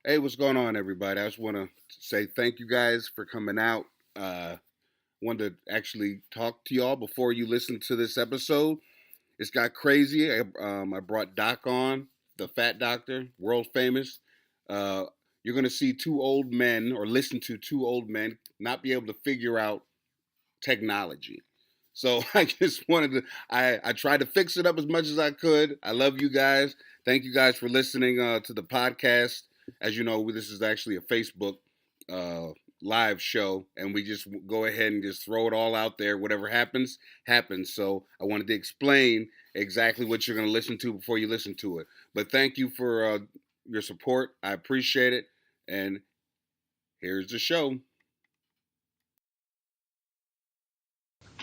Hey, what's going on, everybody? I just want to say thank you guys for coming out. Wanted to actually talk to y'all before you listen to this episode. It's got crazy. I brought Doc on, the Fat Doctor, world famous. Uh, you're going to see two old men, or listen to two old men, not be able to figure out technology. So I just wanted to, I tried to fix it up as much as I could. I love you guys. Thank you guys for listening to the podcast. As you know, this is actually a Facebook uh, live show, and we just go ahead and just throw it all out there. Whatever happens, happens. So I wanted to explain exactly what you're going to listen to before you listen to it. But thank you for your support. I appreciate it. And here's the show.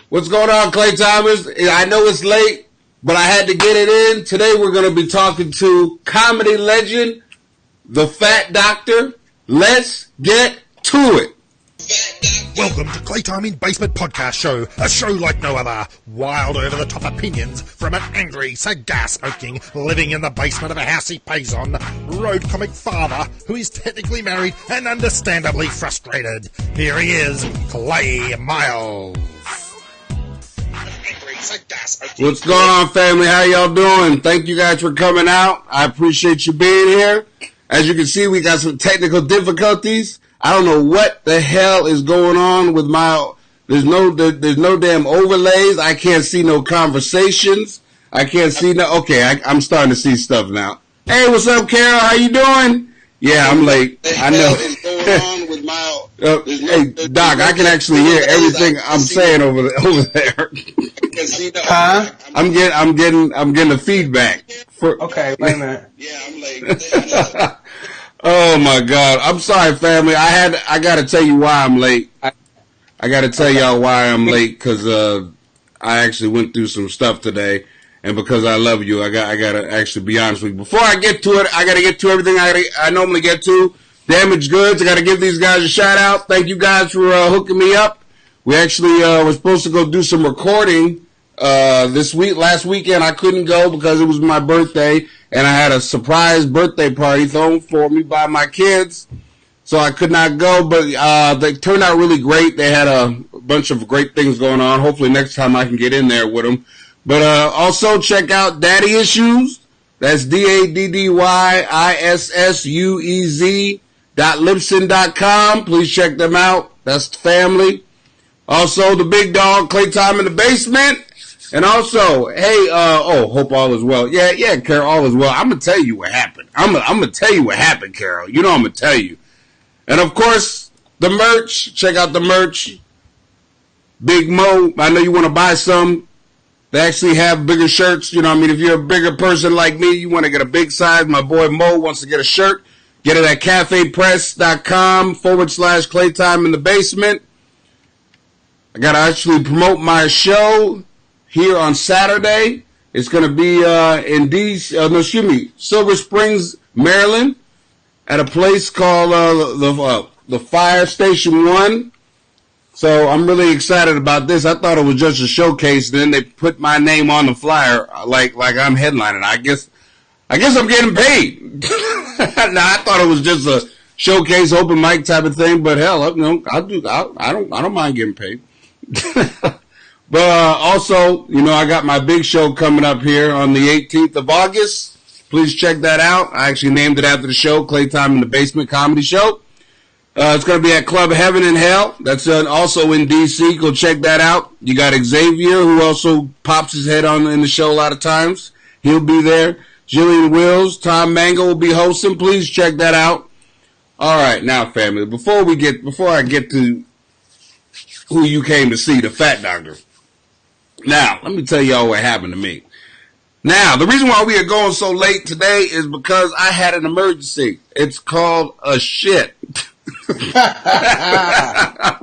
What's going on, Clay Thomas? I know it's late, but I had to get it in. Today we're going to be talking to comedy legend, the Fat Doctor. Let's get to it. Welcome to Claytime in Basement Podcast Show, a show like no other. Wild over-the-top opinions from an angry, cigar-smoking, living in the basement of a house he pays on, road comic father who is technically married and understandably frustrated. Here he is, Clay Miles. What's going on, family? How y'all doing? Thank you guys for coming out. I appreciate you being here. As you can see, we got some technical difficulties. I don't know what the hell is going on with my. There's no damn overlays. I can't see no conversations. I can't see no. Okay, I'm starting to see stuff now. Hey, what's up, Carol? How you doing? Yeah, I'm late. I know. What is going on with my? Hey, Doc, I can actually hear everything I'm saying over there. Huh? I'm getting the feedback. Okay, wait a minute. Yeah, I'm late. Oh my God! I'm sorry, family. I got to tell you why I'm late. I got to tell y'all why I'm late because I actually went through some stuff today, and because I love you, I got to actually be honest with you. Before I get to it, I got to get to everything I normally get to. Damaged goods. I got to give these guys a shout out. Thank you guys for hooking me up. We actually were supposed to go do some recording last weekend. I couldn't go because it was my birthday, and I had a surprise birthday party thrown for me by my kids, so I could not go. But they turned out really great. They had a bunch of great things going on. Hopefully next time I can get in there with them. But also check out Daddy Issues. That's DADDYISSUEZ.Libsyn.com. Please check them out. That's the family. Also, the big dog, Claytime in the Basement. And also, hey, hope all is well. Yeah, Carol, all is well. I'm going to tell you what happened. I'm going to tell you what happened, Carol. You know I'm going to tell you. And, of course, the merch. Check out the merch. Big Mo, I know you want to buy some. They actually have bigger shirts. You know what I mean? If you're a bigger person like me, you want to get a big size. My boy Mo wants to get a shirt. Get it at cafepress.com/Claytime in the Basement. I got to actually promote my show here on Saturday. It's going to be in Silver Springs, Maryland, at a place called the Fire Station 1. So I'm really excited about this. I thought it was just a showcase, and then they put my name on the flyer like I'm headlining. I guess I'm getting paid. Nah, I thought it was just a showcase, open mic type of thing. But hell, I don't mind getting paid. But also, I got my big show coming up here on the 18th of August. Please check that out. I actually named it after the show, Claytime in the Basement Comedy Show. It's going to be at Club Heaven and Hell. That's also in D.C. Go check that out. You got Xavier, who also pops his head on in the show a lot of times. He'll be there. Jillian Wills, Tom Mango will be hosting. Please check that out. All right, now, family, before I get to who you came to see, the Fat Doctor. Now, let me tell y'all what happened to me. Now, the reason why we are going so late today is because I had an emergency. It's called a shit. I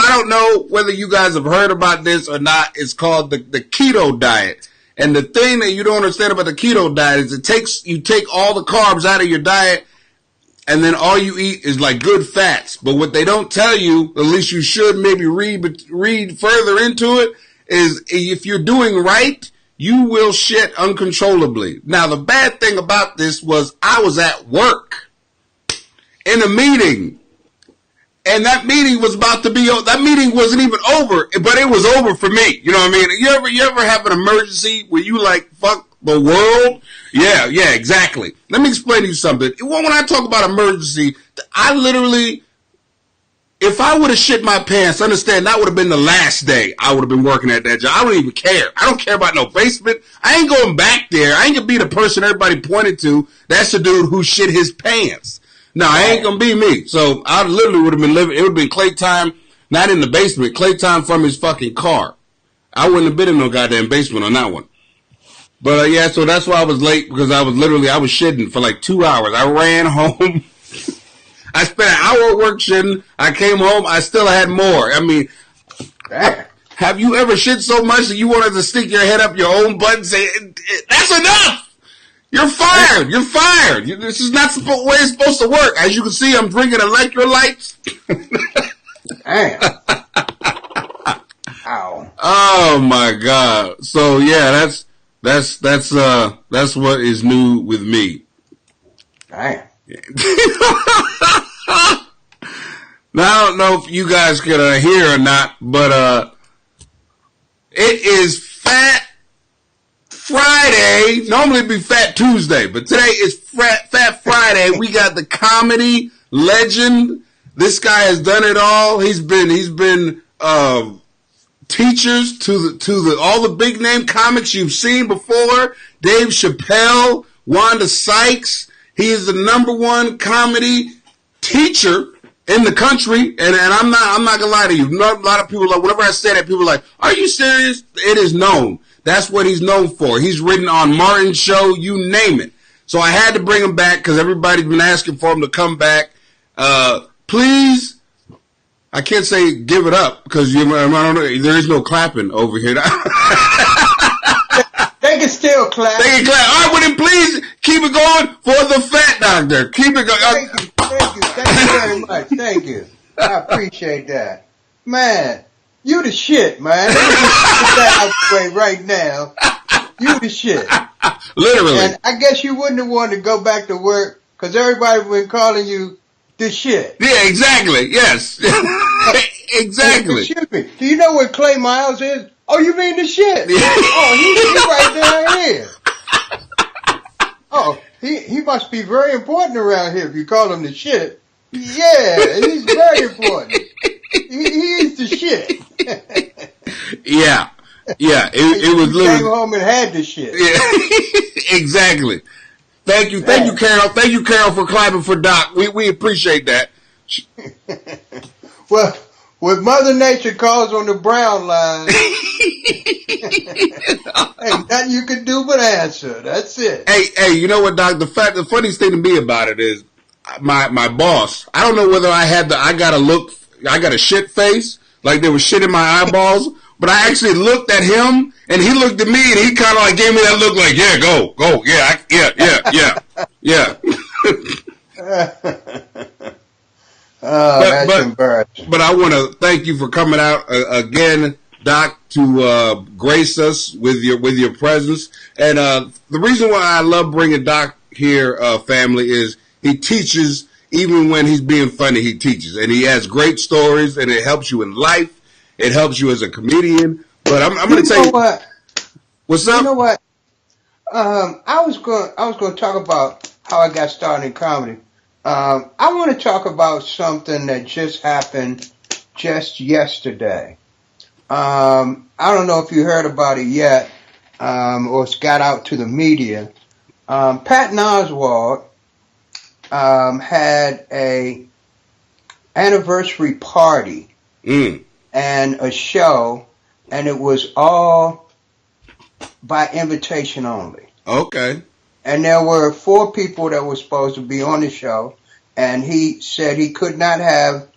don't know whether you guys have heard about this or not. It's called the keto diet. And the thing that you don't understand about the keto diet is you take all the carbs out of your diet, and then all you eat is like good fats. But what they don't tell you, at least you should maybe read further into it, is if you're doing right, you will shit uncontrollably. Now, the bad thing about this was I was at work. in a meeting. And that meeting was about to be, that meeting wasn't even over, but it was over for me. You know what I mean? You ever have an emergency where you like, fuck the world? Yeah, exactly. Let me explain to you something. When I talk about emergency, I literally, if I would have shit my pants, understand that would have been the last day I would have been working at that job. I don't even care. I don't care about no basement. I ain't going back there. I ain't gonna be the person everybody pointed to. That's the dude who shit his pants. No, it ain't gonna be me. So I literally would have been living. It would have been Clay time, not in the basement. Clay time from his fucking car. I wouldn't have been in no goddamn basement on that one. But yeah, so that's why I was late, because I was shitting for like 2 hours. I ran home. I spent an hour at work shitting. I came home. I still had more. I mean, have you ever shit so much that you wanted to stick your head up your own butt and say, "That's enough"? You're fired. You're fired. This is not the way it's supposed to work. As you can see, I'm drinking electrolytes. Damn. Ow. Oh my God. So yeah, that's what is new with me. Damn. Now I don't know if you guys can hear or not, but it is Fat Friday. Normally it'd be Fat Tuesday, but today is Fat Friday. We got the comedy legend. This guy has done it all. He's been teachers to all the big name comics you've seen before. Dave Chappelle, Wanda Sykes. He is the #1 comedy teacher in the country, and I'm not gonna lie to you. A lot of people, like, whenever I say that, people are like, "Are you serious?" It is known. That's what he's known for. He's written on Martin's show, you name it. So I had to bring him back because everybody's been asking for him to come back. Please, I can't say give it up because I don't know, there is no clapping over here. They can still clap. They can clap. All right, well then please keep it going for the Fat Doctor. Keep it going. Thank you very much. Thank you. I appreciate that. Man, you the shit, man. Let me just get that out the way right now. You the shit. Literally. And I guess you wouldn't have wanted to go back to work because everybody been calling you the shit. Yeah, exactly. Yes. Exactly. Excuse me. Do you know what Clay Miles is? Oh, you mean the shit? Oh, he's right down here. Oh, he must be very important around here if you call him the shit. Yeah, he's very important. He is the shit. Yeah. It was literally. Came home and had the shit. Yeah, exactly. Thank you, Carol. Thank you, Carol, for clapping for Doc. We appreciate that. Well, what Mother Nature calls on the brown line, ain't nothing you can do but answer. That's it. Hey, you know what, Doc? The funniest thing to me about it is my boss. I don't know whether I got a shit face, like there was shit in my eyeballs, but I actually looked at him and he looked at me and he kind of like gave me that look like, yeah, go, yeah. That's embarrassing. But I want to thank you for coming out again, Doc, to grace us with your presence. And the reason why I love bringing Doc here, family, is he teaches. Even when he's being funny, he teaches, and he has great stories, and it helps you in life. It helps you as a comedian. But I'm going to tell you what. What's up? You know what? I was going to talk about how I got started in comedy. I want to talk about something that just happened just yesterday. I don't know if you heard about it yet, or it's got out to the media. Patton Oswalt had a anniversary party and a show, and it was all by invitation only. Okay. And there were 4 people that were supposed to be on the show, and he said he could not have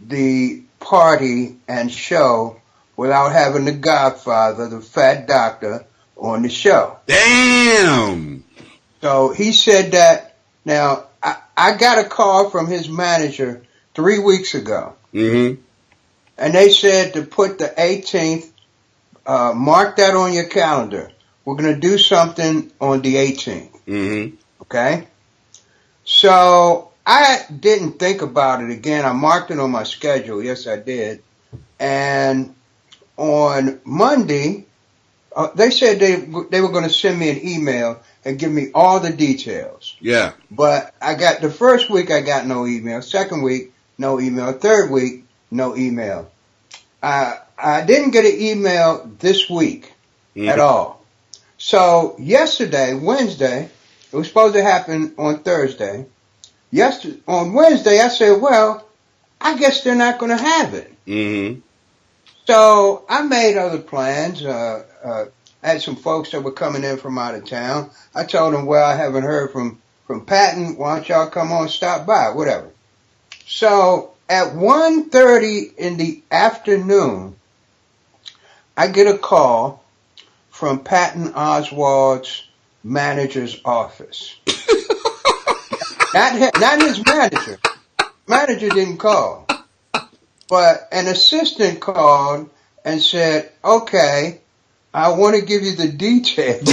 the party and show without having the Godfather, the Fat Doctor, on the show. Damn! So he said that. Now, I got a call from his manager 3 weeks ago. Mm-hmm. And they said to put the 18th, mark that on your calendar. We're going to do something on the 18th. Mm-hmm. Okay? So I didn't think about it again. I marked it on my schedule. Yes, I did. And on Monday, they said they were going to send me an email and give me all the details. Yeah. But I got the first week, I got no email. Second week, no email. Third week, no email. I didn't get an email this week at all. So yesterday, Wednesday, it was supposed to happen on Thursday. On Wednesday, I said, well, I guess they're not going to have it. Mm-hmm. So I made other plans. I had some folks that were coming in from out of town. I told them, well, I haven't heard from Patton. Why don't y'all come on, stop by, whatever. So at 1:30 in the afternoon, I get a call from Patton Oswalt's manager's office. Not his manager. Manager didn't call. But an assistant called and said, okay, I want to give you the details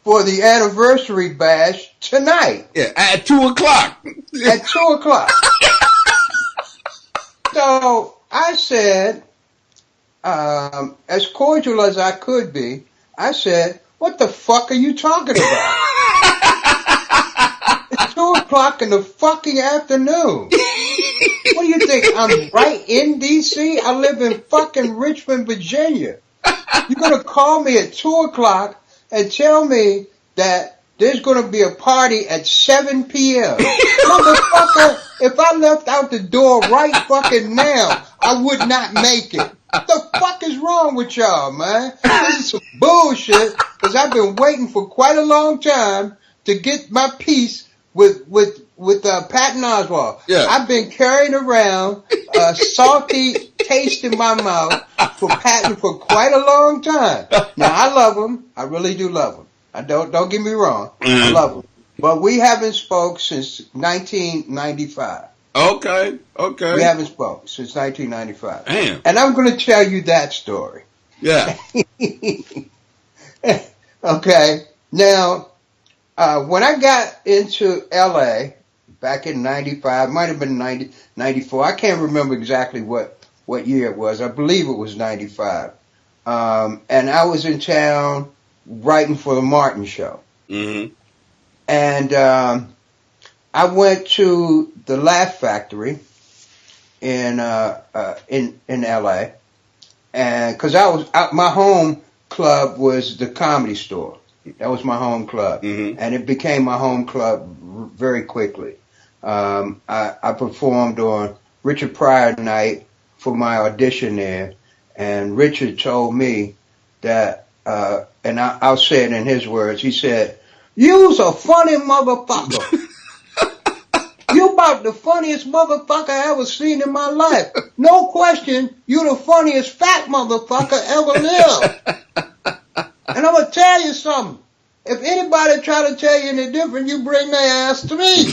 for the anniversary bash tonight. Yeah, at 2 o'clock. At 2 o'clock. So I said, as cordial as I could be, I said, what the fuck are you talking about? It's 2 o'clock in the fucking afternoon. What do you think? I'm right in D.C.? I live in fucking Richmond, Virginia. You're going to call me at 2 o'clock and tell me that there's going to be a party at 7 p.m. Motherfucker, if I left out the door right fucking now, I would not make it. What the fuck is wrong with y'all, man? This is some bullshit, because I've been waiting for quite a long time to get my piece with Patton Oswalt. Yeah. I've been carrying around a salty taste in my mouth for Patton for quite a long time. Now, I love him. I really do love him. Don't get me wrong. I love him. But we haven't spoke since 1995. Okay. We haven't spoke since 1995. Damn. And I'm going to tell you that story. Yeah. Okay. Now, when I got into L.A. back in 95, might have been 94. I can't remember exactly what year it was. I believe it was 95. And I was in town writing for the Martin Show. Mm-hmm. And I went to the Laugh Factory in L.A. and because my home club was the Comedy Store. That was my home club, and it became my home club very quickly. I performed on Richard Pryor night for my audition there, and Richard told me that, and I'll say it in his words. He said, "You's a funny motherfucker. You about the funniest motherfucker I ever seen in my life. No question, you the funniest fat motherfucker ever lived. And I'm going to tell you something. If anybody try to tell you any different, you bring their ass to me.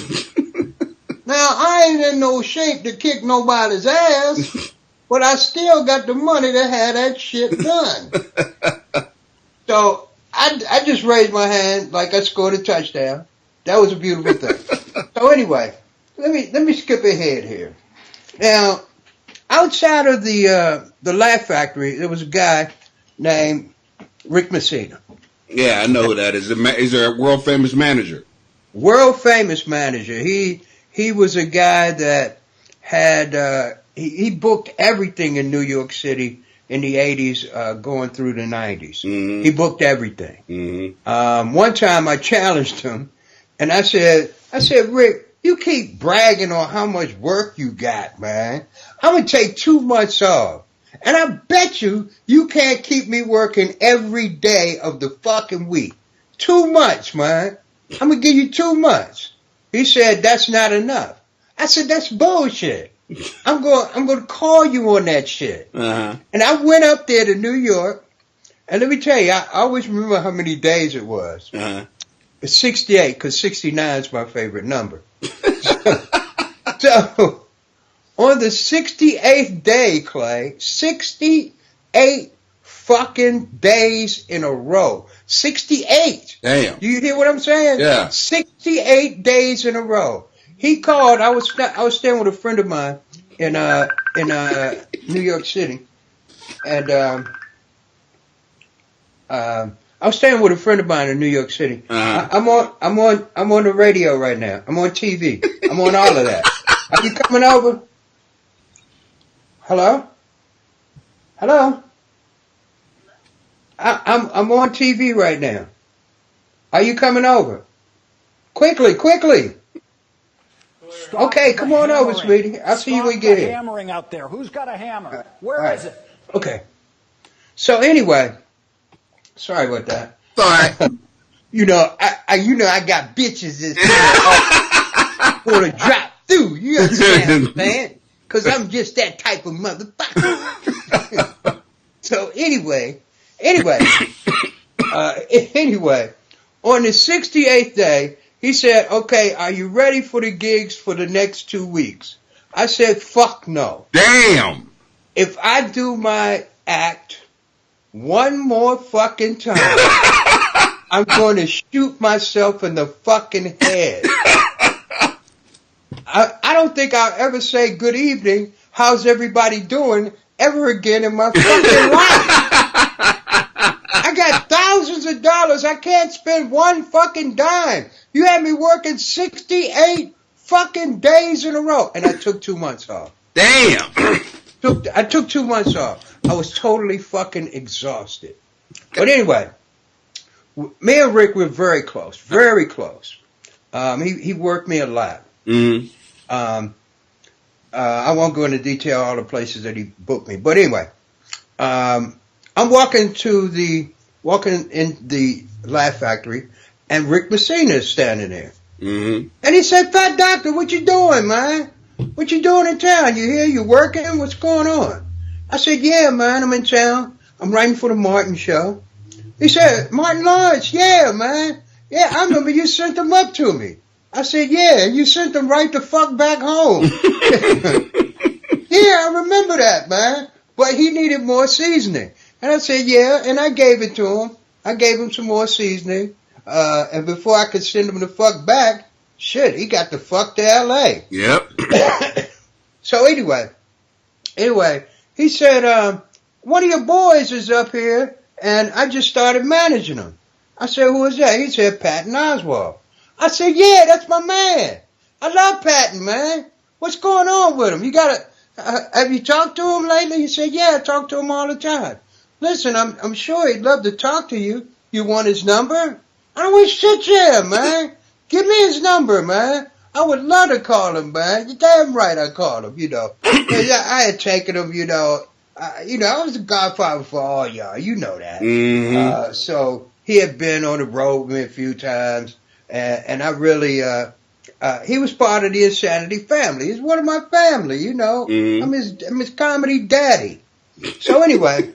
Now, I ain't in no shape to kick nobody's ass, but I still got the money to have that shit done." So I just raised my hand like I scored a touchdown. That was a beautiful thing. So anyway, let me skip ahead here. Now, outside of the Laugh Factory, there was a guy named Rick Messina. Yeah, I know who that is. He's a world famous manager. World famous manager. He was a guy that had he booked everything in New York City in the 80s, going through the 90s. Mm-hmm. He booked everything. Mm-hmm. One time I challenged him, and I said, Rick, you keep bragging on how much work you got, man. I'm going to take 2 months off. And I bet you can't keep me working every day of the fucking week. 2 months, man. I'm going to give you 2 months. He said, that's not enough. I said, that's bullshit. I'm going to call you on that shit. Uh-huh. And I went up there to New York. And let me tell you, I always remember how many days it was. Uh-huh. It's 68, because 69 is my favorite number. So on the 68th day, Clay, 68 fucking days in a row. 68. Damn. Do you hear what I'm saying? Yeah. 68 days in a row. He called. I was staying with a friend of mine in New York City, and I was staying with a friend of mine in New York City. I'm on the radio right now. I'm on TV. I'm on all of that. Are you coming over? Hello? Hello? I'm on TV right now. Are you coming over? Quickly. Stop Okay, come on over, sweetie. I'll see you when we get here. Hammering out there. Who's got a hammer? Where is it? Okay. So anyway, sorry about that. It's all right. I got bitches that's gonna drop through. You understand what I'm saying? Because I'm just that type of motherfucker. So anyway, on the 68th day, he said, okay, are you ready for the gigs for the next 2 weeks? I said, fuck no. Damn. If I do my act one more fucking time, I'm going to shoot myself in the fucking head. I don't think I'll ever say good evening, how's everybody doing, ever again in my fucking life. I got thousands of dollars. I can't spend one fucking dime. You had me working 68 fucking days in a row. And I took 2 months off. Damn. I took 2 months off. I was totally fucking exhausted. But anyway, me and Rick were very close. Very close. He worked me a lot. Mm-hmm. I won't go into detail all the places that he booked me. But anyway, I'm walking in the Laugh Factory, and Rick Messina is standing there. Mm-hmm. And he said, Fat Doctor, what you doing, man? What you doing in town? You here? You working? What's going on? I said, yeah, man, I'm in town. I'm writing for the Martin show. He said, Martin Lawrence, yeah, man. Yeah, I remember you sent them up to me. I said, yeah, you sent them right the fuck back home. Yeah, I remember that, man. But he needed more seasoning. And I said, yeah, and I gave it to him. I gave him some more seasoning. And before I could send him the fuck back, shit, he got the fuck to L.A. Yep. So anyway, he said, one of your boys is up here, and I just started managing him. I said, who is that? He said, Patton Oswalt. I said, yeah, that's my man. I love Patton, man. What's going on with him? You gotta, have you talked to him lately? He said, yeah, I talk to him all the time. Listen, I'm sure he'd love to talk to you. You want his number? I don't want shit, yeah, man. Give me his number, man. I would love to call him, man. You're damn right I called him, I had taken him, I was a godfather for all y'all. You know that. Mm-hmm. So he had been on the road with me a few times. And I really, he was part of the Insanity family. He's one of my family, Mm-hmm. I'm his comedy daddy. So anyway,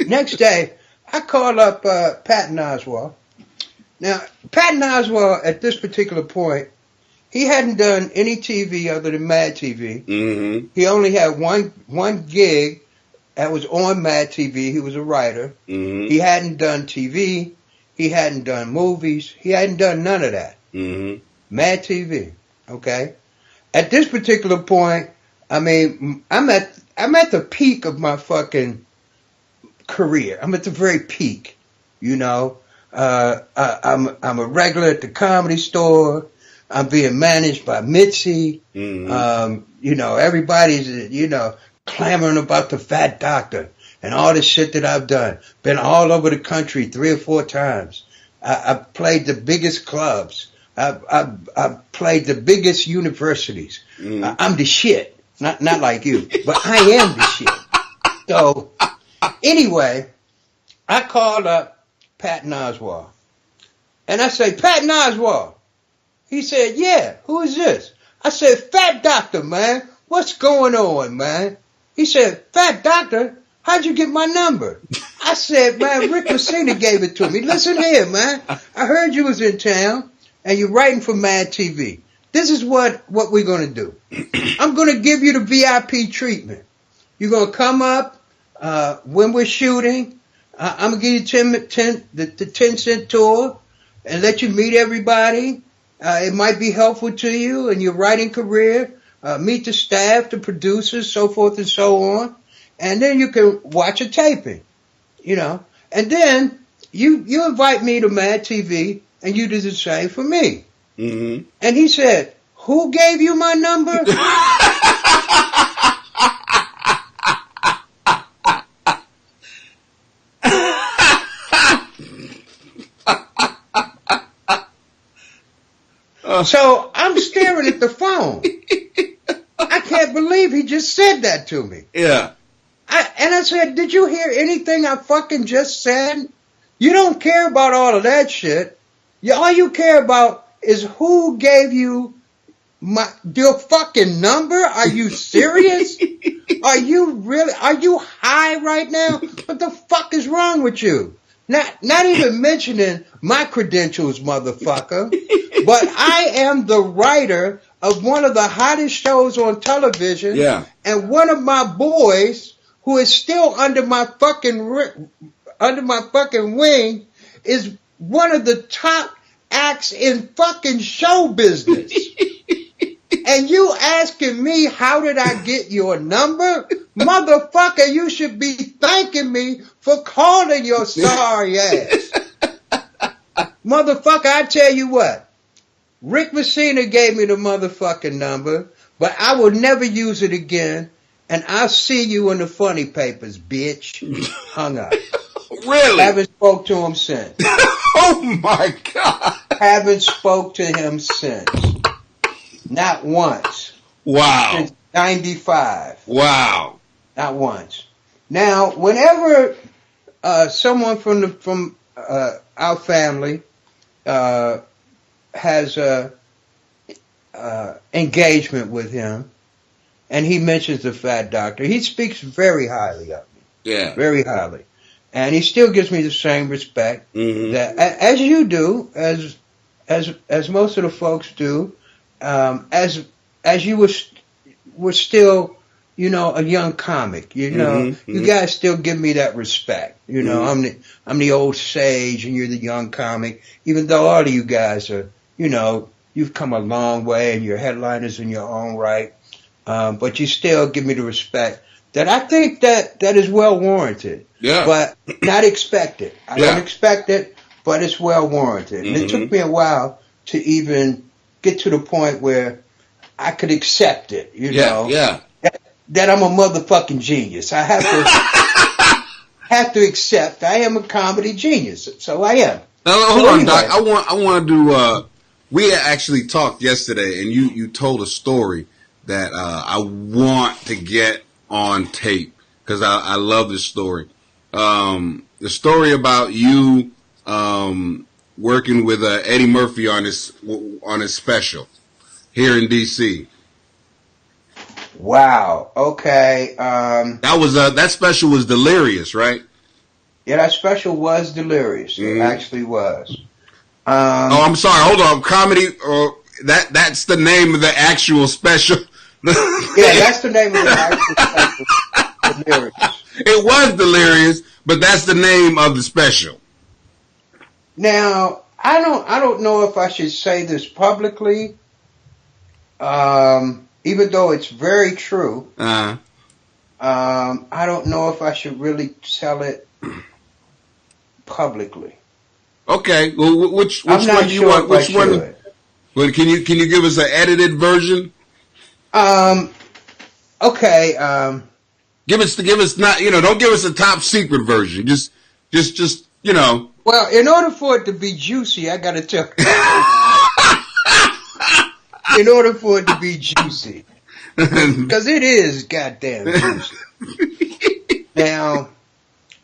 next day, I call up Patton Oswalt. Now, Patton Oswalt, at this particular point, he hadn't done any TV other than Mad TV. Mm-hmm. He only had one gig that was on Mad TV. He was a writer. Mm-hmm. He hadn't done TV. He hadn't done movies. He hadn't done none of that. Mm-hmm. Mad TV. Okay. At this particular point, I mean, I'm at the peak of my fucking career. I'm at the very peak. I'm a regular at the Comedy Store. I'm being managed by Mitzi. Mm-hmm. Everybody's clamoring about the Fat Doctor. And all the shit that I've done. Been all over the country 3 or 4 times. I've played the biggest clubs. I've played the biggest universities. Mm. I'm the shit. Not like you, but I am the shit. So, anyway, I called up Patton Oswalt. And I say, Patton Oswalt. He said, yeah, who is this? I said, Fat Doctor, man. What's going on, man? He said, Fat Doctor? How'd you get my number? I said, man, Rick Messina gave it to me. Listen here, man. I heard you was in town and you're writing for Mad TV. This is what we're going to do. I'm going to give you the VIP treatment. You're going to come up when we're shooting. I'm gonna give you the 10-cent tour and let you meet everybody. It might be helpful to you in your writing career. Meet the staff, the producers, so forth and so on. And then you can watch a taping, And then you invite me to Mad TV and you do the same for me. Mm-hmm. And he said, who gave you my number? So I'm staring at the phone. I can't believe he just said that to me. Yeah. I said, did you hear anything I fucking just said? You don't care about all of that shit. All you care about is who gave you your fucking number? Are you serious? Are you high right now? What the fuck is wrong with you? Not even mentioning my credentials, motherfucker. But I am the writer of one of the hottest shows on television. Yeah. And one of my boys, who is still under my fucking wing, is one of the top acts in fucking show business. And you asking me, how did I get your number? Motherfucker, you should be thanking me for calling your sorry ass. Motherfucker, I tell you what. Rick Messina gave me the motherfucking number, but I will never use it again. And I'll see you in the funny papers, bitch. Hung up. Really? Haven't spoke to him since. Oh my God. Haven't spoke to him since. Not once. Wow. Since 95. Wow. Not once. Now, whenever someone from our family has engagement with him, and he mentions the Fat Doctor, he speaks very highly of me. Yeah. Very highly. And he still gives me the same respect that, as you do, as most of the folks do, as you were still, a young comic, you guys still give me that respect. I'm the old sage and you're the young comic, even though all of you guys are, you've come a long way and you're headliners in your own right. But you still give me the respect that I think that is well warranted. Yeah. But not expected. I don't expect it, but it's well warranted. And it took me a while to even get to the point where I could accept it, Yeah. That I'm a motherfucking genius. I have to accept I am a comedy genius. So I am. Now, hold on, Doc. I want to do, we actually talked yesterday and you told a story that, I want to get on tape because I love this story. The story about you, working with, Eddie Murphy on his special here in DC. Wow. Okay. That special was Delirious, right? Yeah, that special was Delirious. It actually was. I'm sorry. Hold on. Comedy, or that's the name of the actual special. Yeah, that's the name of the actual special. Delirious. It was Delirious, but that's the name of the special. Now, I don't know if I should say this publicly, even though it's very true. I don't know if I should really tell it publicly. Okay. Well, which I'm not one do you sure want? if Which I one? should. Well, can you give us an edited version? Okay. Give us not, don't give us a top secret version. Just. Well, in order for it to be juicy, I gotta tell you. In order for it to be juicy. Because it is goddamn juicy. Now,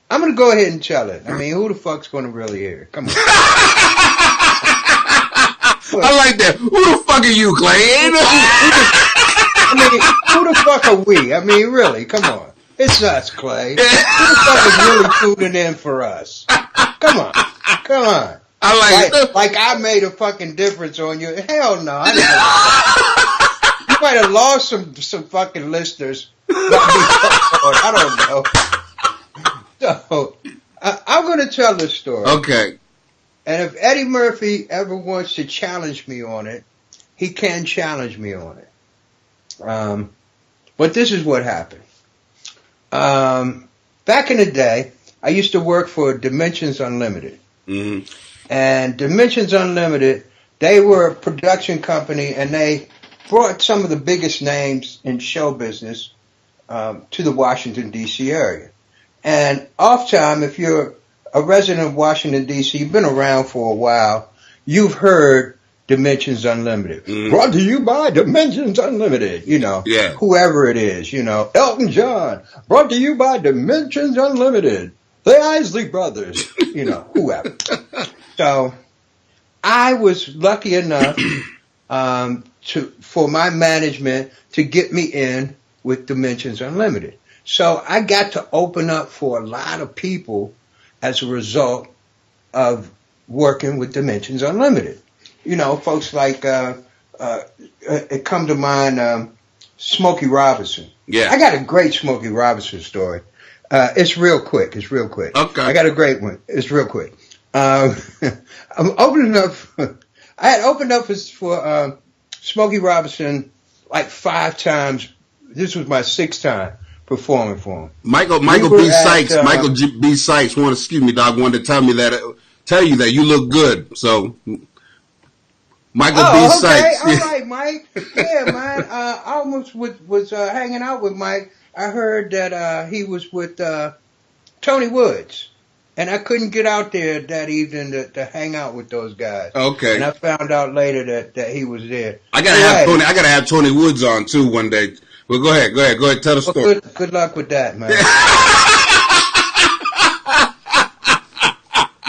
I'm gonna go ahead and tell it. I mean, who the fuck's gonna really hear it? Come on. I like that. Who the fuck are you, Clay? I mean, who the fuck are we? I mean, really, come on. It's us, Clay. Who the fuck is really tuning in for us? Come on. I like it. Like I made a fucking difference on you. Hell no. You might have lost some fucking listeners. I don't know. So, I'm going to tell this story. Okay. And if Eddie Murphy ever wants to challenge me on it, he can challenge me on it. But this is what happened. Back in the day, I used to work for Dimensions Unlimited. Mm-hmm. And Dimensions Unlimited, they were a production company, and they brought some of the biggest names in show business to the Washington, D.C. area. And off time, if you're a resident of Washington, D.C., you've been around for a while, you've heard Dimensions Unlimited. Mm. Brought to you by Dimensions Unlimited, Yeah. Whoever it is, Elton John. Brought to you by Dimensions Unlimited. The Isley Brothers, whoever. So I was lucky enough for my management to get me in with Dimensions Unlimited. So I got to open up for a lot of people as a result of working with Dimensions Unlimited. Folks like, it come to mind, Smokey Robinson. Yeah. I got a great Smokey Robinson story. It's real quick. Okay. I got a great one. It's real quick. I'm opening up, I had opened up for Smokey Robinson like 5 times. This was my 6th time performing for him. Michael B. Sykes wanted to tell you that you look good. So Michael B. Sykes. All right, Mike. Yeah, man. I almost was hanging out with Mike. I heard that he was with Tony Woods, and I couldn't get out there that evening to hang out with those guys. Okay. And I found out later that he was there. I gotta have Tony Woods on too one day. Well, go ahead, tell the story. Good luck with that, man.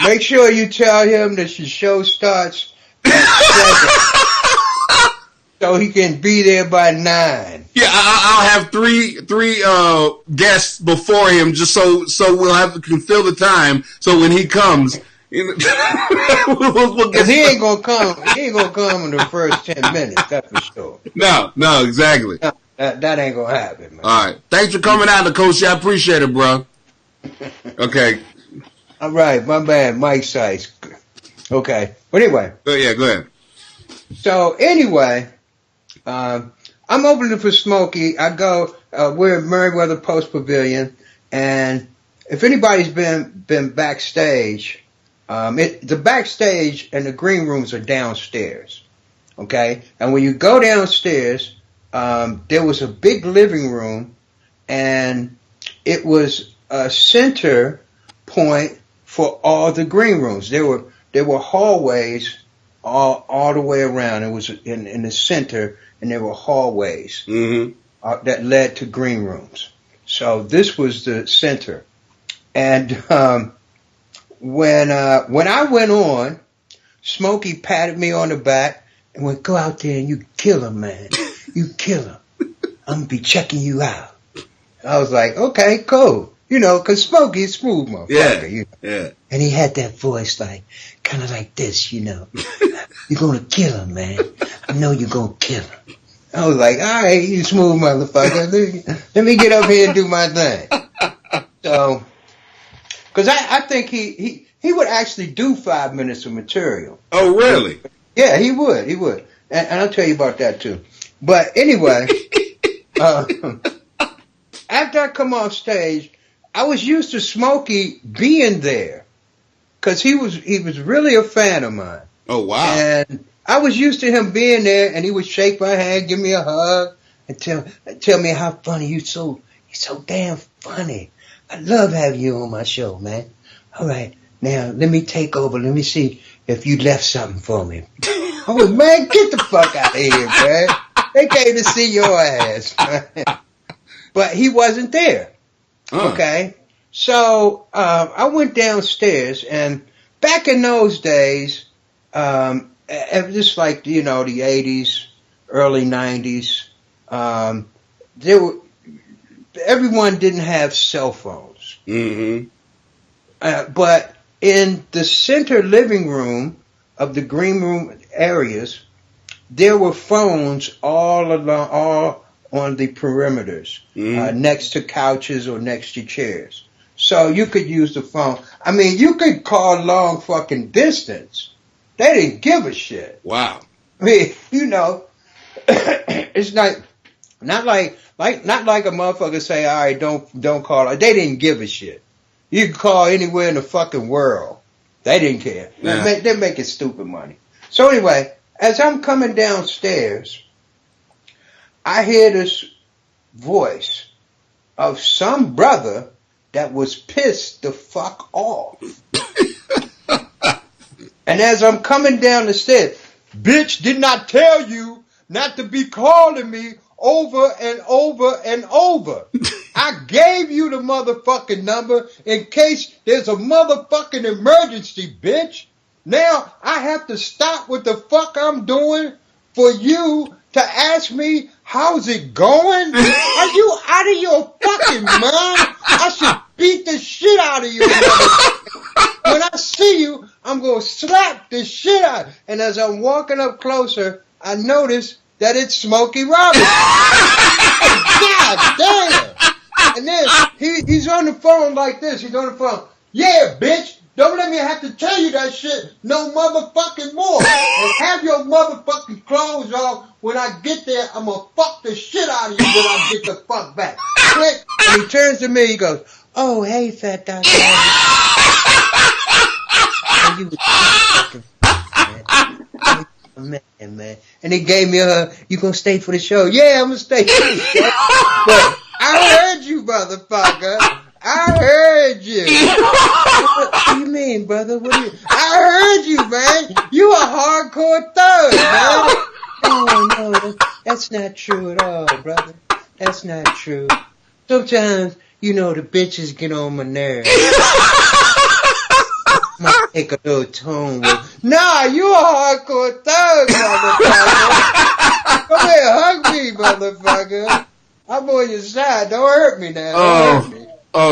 Make sure you tell him that your show starts at 7, so he can be there by 9. Yeah, I'll have three guests before him, just so we'll can fill the time. So when he comes, we'll Cause he ain't gonna come. He ain't gonna come in the first 10 minutes. That's for sure. No, exactly. No, that ain't gonna happen, man. All right, thanks for coming out, Coach. I appreciate it, bro. Okay. All right, my man, Mike Sykes. Okay, but anyway. Go ahead. So anyway, I'm opening for Smokey. I go. We're at Meriwether Post Pavilion, and if anybody's been backstage, the backstage and the green rooms are downstairs. Okay, and when you go downstairs, there was a big living room, and it was a center point for all the green rooms. There were hallways all the way around. It was in the center, and there were hallways that led to green rooms. So this was the center. And when I went on, Smokey patted me on the back and went, "Go out there and you kill him, man. You kill him. I'm going to be checking you out." I was like, okay, cool. Because Smokey is smooth motherfucker. Yeah. And he had that voice kind of like this, You're going to kill him, man. I know you're going to kill him. I was like, all right, you smooth motherfucker. Let me get up here and do my thing. So, because I think he would actually do 5 minutes of material. Oh, really? Yeah, he would. And I'll tell you about that too. But anyway, after I come off stage, I was used to Smokey being there because he was really a fan of mine. Oh, wow. And I was used to him being there, and he would shake my hand, give me a hug, and tell me how funny you're so damn funny. I love having you on my show, man. All right, now let me take over. Let me see if you left something for me. I was, man, get the fuck out of here, man. They came to see your ass, man. But he wasn't there. Okay, so I went downstairs, and back in those days, just like the 80s, early 90s, everyone didn't have cell phones. But in the center living room of the green room areas, there were phones all on the perimeters, next to couches or next to chairs. So you could use the phone. I mean, you could call long fucking distance. They didn't give a shit. Wow. I mean, it's not like a motherfucker say, all right, don't call. They didn't give a shit. You can call anywhere in the fucking world. They didn't care. Yeah. They're making stupid money. So anyway, as I'm coming downstairs, I hear this voice of some brother that was pissed the fuck off. And as I'm coming down the stairs, bitch, did not tell you not to be calling me over and over and over. I gave you the motherfucking number in case there's a motherfucking emergency, bitch. Now I have to stop what the fuck I'm doing for you to ask me how's it going? Are you out of your fucking mind? I should beat the shit out of you. When I see you, I'm going to slap the shit out. And as I'm walking up closer, I notice that it's Smokey Robinson. God damn. And then he's on the phone like this. He's on the phone. Yeah, bitch. Don't let me have to tell you that shit no motherfucking more. And have your motherfucking clothes off. When I get there, I'm going to fuck the shit out of you when I get the fuck back. Click. And he turns to me. He goes, oh, hey, fat doctor. You man. And he gave me you gonna stay for the show? Yeah, I'm gonna stay for the show. But I heard you, motherfucker. I heard you. What do you mean, brother? I heard you, man. You a hardcore thug, man. Oh, no, that's not true at all, brother. That's not true. Sometimes, the bitches get on my nerves. Might take a little tone with. Nah, you a hardcore thug, motherfucker. Come here, hug me, motherfucker. I'm on your side. Don't hurt me now. Don't hurt me. I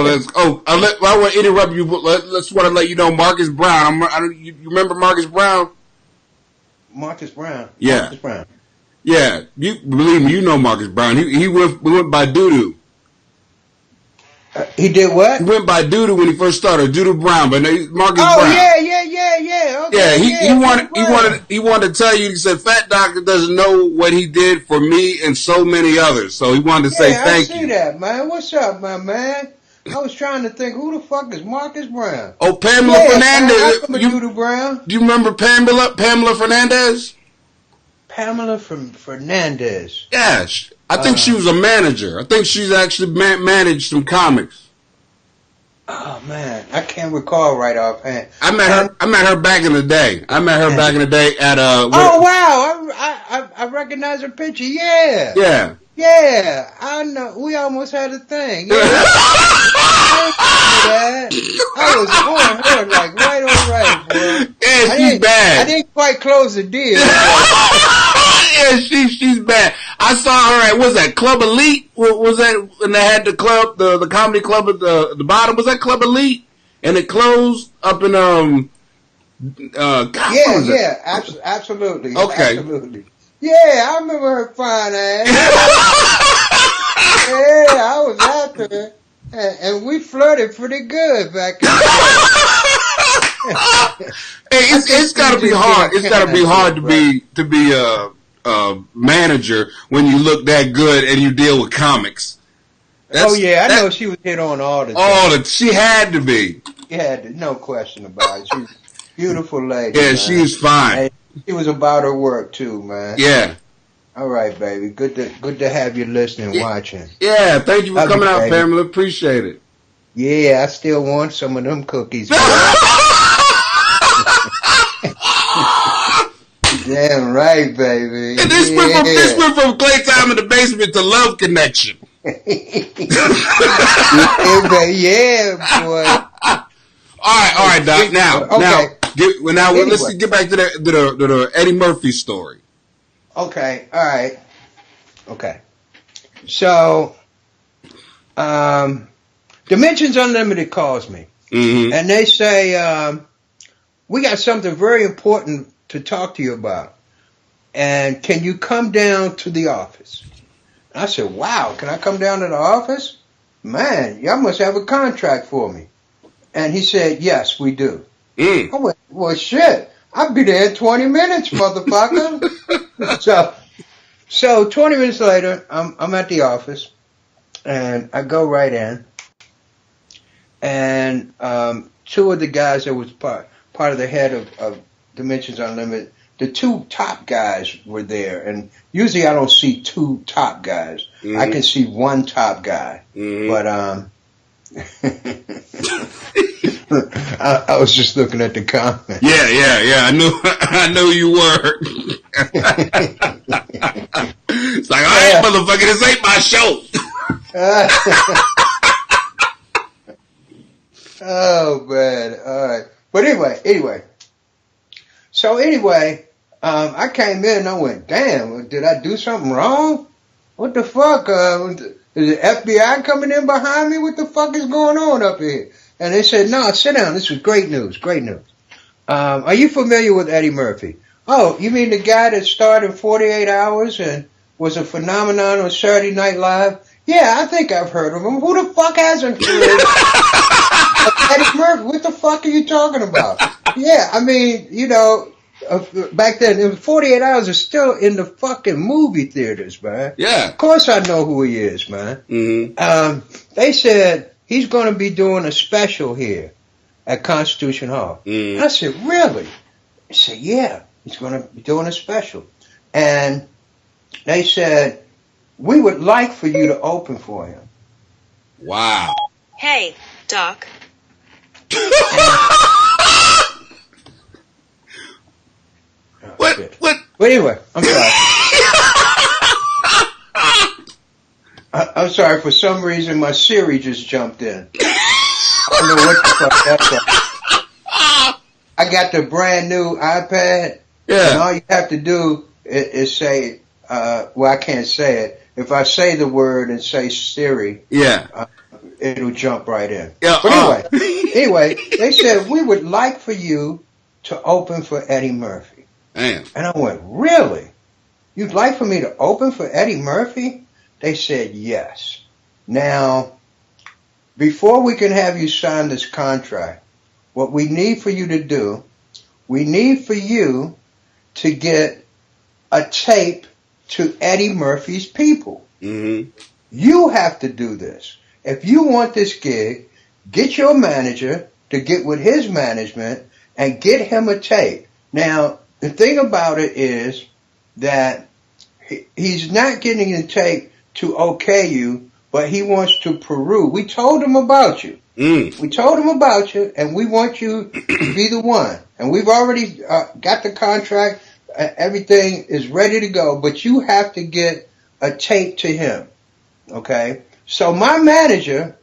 want to interrupt you, but let's want to let you know Marcus Brown. You remember Marcus Brown? Marcus Brown. Yeah. Marcus Brown. Yeah. You believe me, you know Marcus Brown. We went by Doodoo. He did what? He went by Doodoo when he first started, Doodoo Brown, but Marcus Brown. Oh yeah. Okay, Yeah, he wanted to tell you. He said, "Fat Doctor doesn't know what he did for me and so many others." So he wanted to say thank you. I see that, man. What's up, my man? I was trying to think, who the fuck is Marcus Brown? Oh, Pamela Fernandez. I remember Doodoo Brown. Do you remember Pamela Fernandez? Pamela from Fernandez. Yeah, I think she was a manager. I think she's actually managed some comics. Oh man, I can't recall right offhand. I met her back in the day. At oh wow, I recognize her picture. Yeah. Yeah. Yeah, I know. We almost had a thing. Yeah. I was on her like right on right, bro. Yeah, she's bad. I didn't quite close the deal. Yeah, she's bad. I saw her at, what's that, Club Elite? What was that when they had the club, the comedy club at the bottom? Was that Club Elite? And it closed up in absolutely. Okay. Absolutely. Yeah, I remember her fine ass. Yeah, I was after her. And we flirted pretty good back in the day. Hey, it's gotta be hard. It's gotta be hard to be a manager when you look that good and you deal with comics. I know she was hit on all the time. She had to be. Yeah, no question about it. She was a beautiful lady. Yeah, man. she was fine. And she was about her work too, man. Yeah. All right, baby. Good to have you listening, watching. Yeah, thank you for coming out, Pamela. Appreciate it. Yeah, I still want some of them cookies. Damn right, baby. And this went from Playtime in the Basement to Love Connection. Yeah, boy. All right, Doc. Now, let's get back to the Eddie Murphy story. Okay, all right. Okay. So, Dimensions Unlimited calls me. Mm-hmm. And they say, we got something very important to talk to you about. And can you come down to the office? I said, wow, can I come down to the office? man, y'all must have a contract for me. And he said, yes, we do. I went, well, shit, I'll be there in 20 minutes, motherfucker. So 20 minutes later, I'm at the office, and I go right in, and two of the guys that was part of the head of Dimensions Unlimited, the two top guys were there, and usually I don't see two top guys. I can see one top guy, but I was just looking at the comments. Yeah. I know you were. It's like, all right, motherfucker, this ain't my show. Oh man, all right. But anyway. So I came in and I went, damn, did I do something wrong? What the fuck? Is the FBI coming in behind me? What the fuck is going on up here? And they said, no, sit down. This was great news. Are you familiar with Eddie Murphy? Oh, you mean the guy that starred in 48 Hours and was a phenomenon on Saturday Night Live? Yeah, I think I've heard of him. Who the fuck hasn't heard of Eddie Murphy? What the fuck are you talking about? Yeah, I mean, back then, it was 48 Hours is still in the fucking movie theaters, man. Yeah. Of course I know who he is, man. They said he's going to be doing a special here at Constitution Hall. I said, really? They said, yeah, he's going to be doing a special. And they said, we would like for you to open for him. Wow. Hey, Doc. What? But anyway, I'm sorry. I'm sorry. For some reason, my Siri just jumped in. I don't know what the fuck that's about. I got the brand new iPad. Yeah. And all you have to do is say, well, I can't say it. If I say the word and say Siri, it'll jump right in. Yeah. But anyway, they said, we would like for you to open for Eddie Murphy. Damn. And I went, really? You'd like for me to open for Eddie Murphy? They said yes. Now, before we can have you sign this contract, what we need for you to do, we need for you to get a tape to Eddie Murphy's people. You have to do this. If you want this gig, get your manager to get with his management and get him a tape. Now, the thing about it is that he's not getting the tape to okay you, but he wants to peruse. We told him about you. We told him about you, and we want you to be the one. And we've already got the contract. Everything is ready to go, but you have to get a tape to him. Okay? So my manager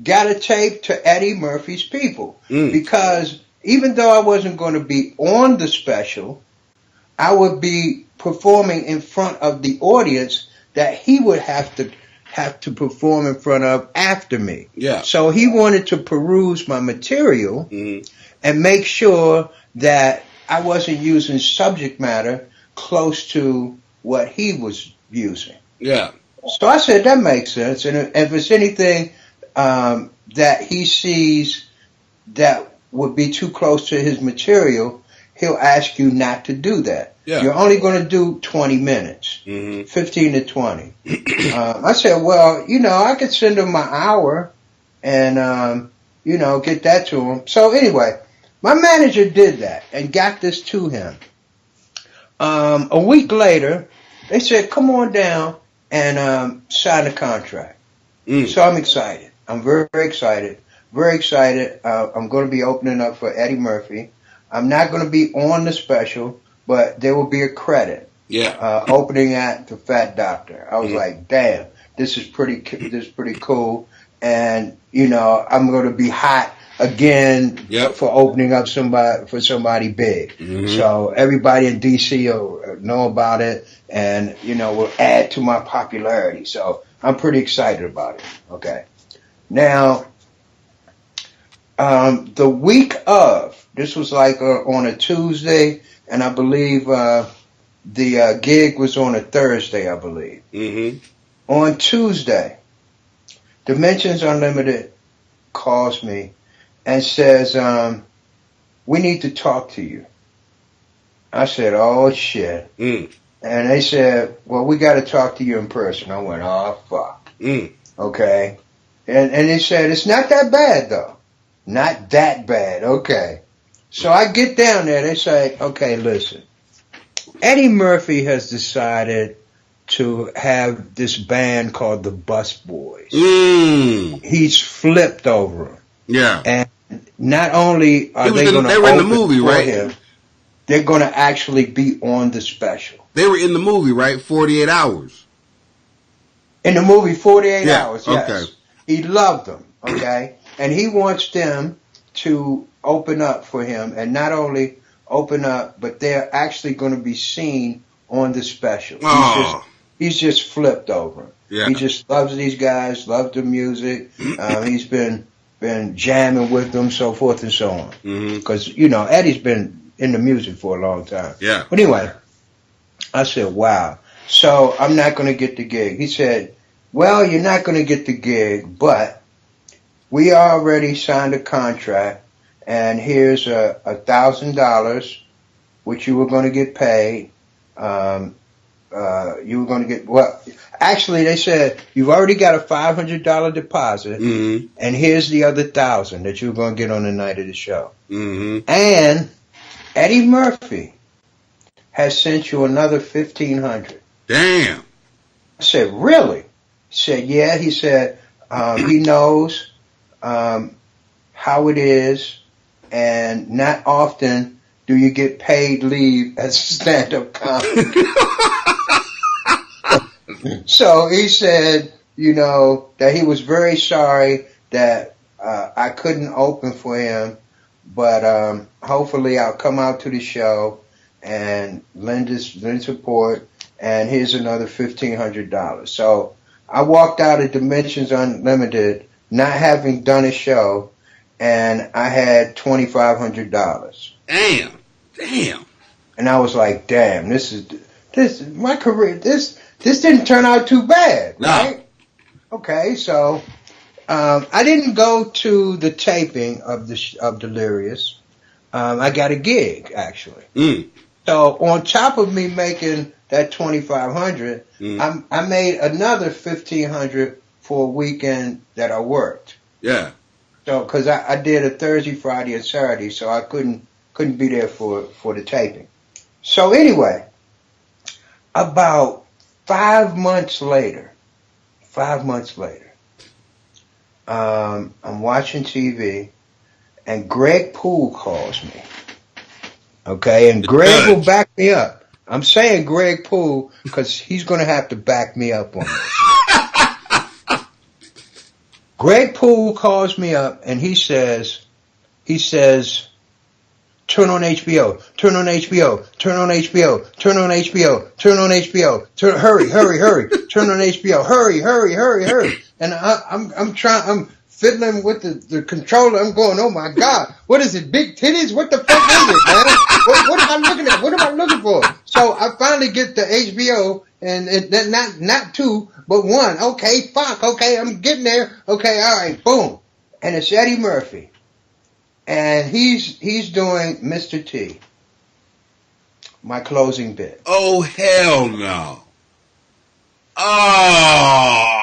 got a tape to Eddie Murphy's people because even though I wasn't going to be on the special, I would be performing in front of the audience that he would have to perform in front of after me. Yeah. So he wanted to peruse my material and make sure that I wasn't using subject matter close to what he was using. Yeah. So I said, that makes sense. And if it's anything that he sees that would be too close to his material, he'll ask you not to do that. Yeah. You're only going to do 20 minutes, 15 to 20. I said, well, I could send him my hour and, get that to him. So anyway, my manager did that and got this to him. A week later, they said, come on down and sign the contract. So I'm excited. I'm very, very excited. Very excited. I'm going to be opening up for Eddie Murphy. I'm not going to be on the special, but there will be a credit. Yeah. Opening at the Fat Doctor. I was like, damn, this is pretty cool. And, I'm going to be hot again for opening up for somebody big. So everybody in DC will know about it and, will add to my popularity. So I'm pretty excited about it. Okay. Now, the week of, this was like on a Tuesday, and I believe the gig was on a Thursday, I believe. On Tuesday, Dimensions Unlimited calls me and says, we need to talk to you. I said, oh shit. And they said, well, we got to talk to you in person. I went, oh fuck. Okay. And they said, it's not that bad though. Not that bad. Okay. So I get down there. They say, okay, listen. Eddie Murphy has decided to have this band called the Bus Boys. He's flipped over them. Yeah. And not only are they going to were in the movie, right? him, they're going to actually be on the special. They were in the movie, right? 48 Hours. In the movie 48 Yeah, Hours, yes. okay. He loved them, okay? And he wants them to open up for him, and not only open up, but they're actually going to be seen on the special. He's just flipped over. Yeah. He just loves these guys, loves the music. He's been jamming with them, so forth and so on. Because, Eddie's been in the music for a long time. Yeah. But anyway, I said, wow. So I'm not going to get the gig. He said, well, you're not going to get the gig, but we already signed a contract, and here's $1,000, which you were going to get paid. You were going to get, well, actually they said you've already got a $500 deposit, and here's the other $1,000 that you were going to get on the night of the show. And Eddie Murphy has sent you another $1,500. Damn. I said, really? He said, yeah. He said, he knows how it is, and not often do you get paid leave as a stand-up comic. So he said, that he was very sorry that I couldn't open for him, but hopefully I'll come out to the show and lend support, and here's another $1,500. So I walked out of Dimensions Unlimited not having done a show, and I had $2,500. Damn. And I was like, damn, this my career, this didn't turn out too bad, right? No. Okay, so I didn't go to the taping of Delirious. I got a gig, actually. So on top of me making that $2,500, I made another $1,500 for a weekend that I worked. Yeah. So because I did a Thursday, Friday, and Saturday, so I couldn't be there for the taping. So anyway, about 5 months later, I'm watching TV, and Greg Poole calls me. Okay, and Greg will back me up. I'm saying Greg Poole because he's going to have to back me up on this. Greg Poole calls me up, and he says, turn on HBO, turn on HBO, turn on HBO, turn on HBO, turn on HBO, hurry, turn on HBO, hurry. And I'm fiddling with the controller. I'm going, oh my God, what is it, big titties? What the fuck is it, man? What am I looking at? What am I looking for? So I finally get the HBO, and not two, but one. Okay, fuck, okay, I'm getting there. Okay, all right, boom. And it's Eddie Murphy. And he's doing Mr. T, my closing bit. Oh, hell no. Oh.